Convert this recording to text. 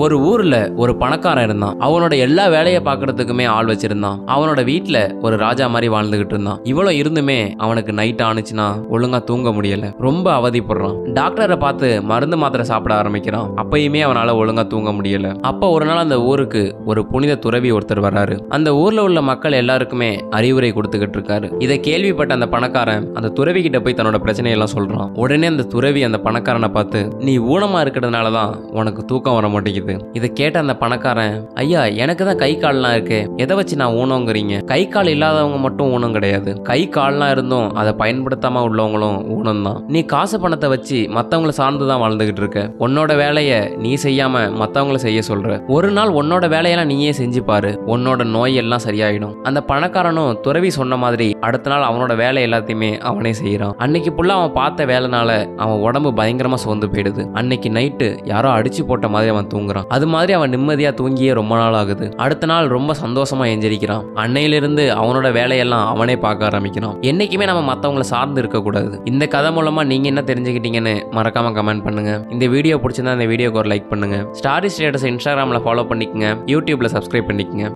ஒரு ஊர்ல ஒரு பணக்காரன் இருந்தான். அவனோட எல்லா வேலையை பார்க்கறதுக்குமே ஆள் வச்சிருந்தான். அவனோட வீட்டுல ஒரு ராஜா மாதிரி வாழ்ந்துகிட்டு இருந்தான். இவ்வளவு இருந்துமே அவனுக்கு நைட் ஆனிச்சுன்னா ஒழுங்கா தூங்க முடியல. ரொம்ப அவதிப்படுறான். டாக்டரை பார்த்து மருந்து மாத்திரை சாப்பிட ஆரம்பிக்கிறான். அப்பயுமே அவனால ஒழுங்கா தூங்க முடியல. அப்ப ஒரு நாள் அந்த ஊருக்கு ஒரு புனித துறவி ஒருத்தர் வராரு. அந்த ஊர்ல உள்ள மக்கள் எல்லாருக்குமே அறிவுரை கொடுத்துக்கிட்டு இருக்காரு. இதை கேள்விப்பட்ட அந்த பணக்காரன் அந்த துறவி கிட்ட போய் தன்னோட பிரச்சனையெல்லாம் சொல்றான். உடனே அந்த துறவி அந்த பணக்காரனை பார்த்து, நீ ஊனமா இருக்கிறதுனாலதான் உனக்கு தூக்கம் வர மாட்டேங்குது. இதை கேட்ட அந்த பணக்காரன், ஐயா எனக்கு தான் கை கால்லாம் இருக்கு, எதை வச்சு நான் ஊனங்கிறீங்க? கை கால் இல்லாதவங்க மட்டும் ஊனம் கிடையாது, கை கால்லாம் இருந்தும் அதை பயன்படுத்தாம உள்ளவங்களும் ஊனம் தான். நீ காசு பணத்தை வச்சு மத்தவங்களை சார்ந்துதான் வாழ்ந்துகிட்டு இருக்க. உன்னோட வேலையை நீ செய்யாம மத்தவங்களை செய்ய சொல்ற. ஒரு நாள் உன்னோட வேலையெல்லாம் நீயே செஞ்சு பாரு, உன்னோட நோய் எல்லாம் சரியாயிடும். அந்த பணக்காரனும் துறவி சொன்ன மாதிரி அடுத்த நாள் அவனோட வேலை எல்லாத்தையுமே அவனே செய்யறான். அன்னைக்கு புள்ள அவன் பார்த்த வேலைனால அவன் உடம்பு பயங்கரமா சோர்ந்து போயிடுது. அன்னைக்கு நைட்டு யாரோ அடிச்சு போட்ட மாதிரி அவன் தூங்குறான். அது மாதிரி அவன் நிம்மதியா தூங்கியே ரொம்ப நாள் ஆகுது. அடுத்த நாள் ரொம்ப சந்தோஷமா எந்திரிக்கிறான். அன்னையிலிருந்து அவனோட வேலையெல்லாம் அவனே பார்க்க ஆரம்பிக்கிறான். என்னைக்குமே நம்ம மத்தவங்களை சார்ந்து இருக்க கூடாது. இந்த கதை மூலமா நீங்க என்ன தெரிஞ்சுக்கிட்டீங்கன்னு மறக்காம கமெண்ட் பண்ணுங்க. இந்த வீடியோ பிடிச்சிருந்தா இந்த வீடியோக்கு ஒரு லைக் பண்ணுங்க. ஸ்டாரி ஸ்டேட்டஸ் இன்ஸ்டாகிராம்ல ஃபாலோ பண்ணிக்கங்க. யூடியூப்ல சப்ஸ்கிரைப் பண்ணிக்கங்க.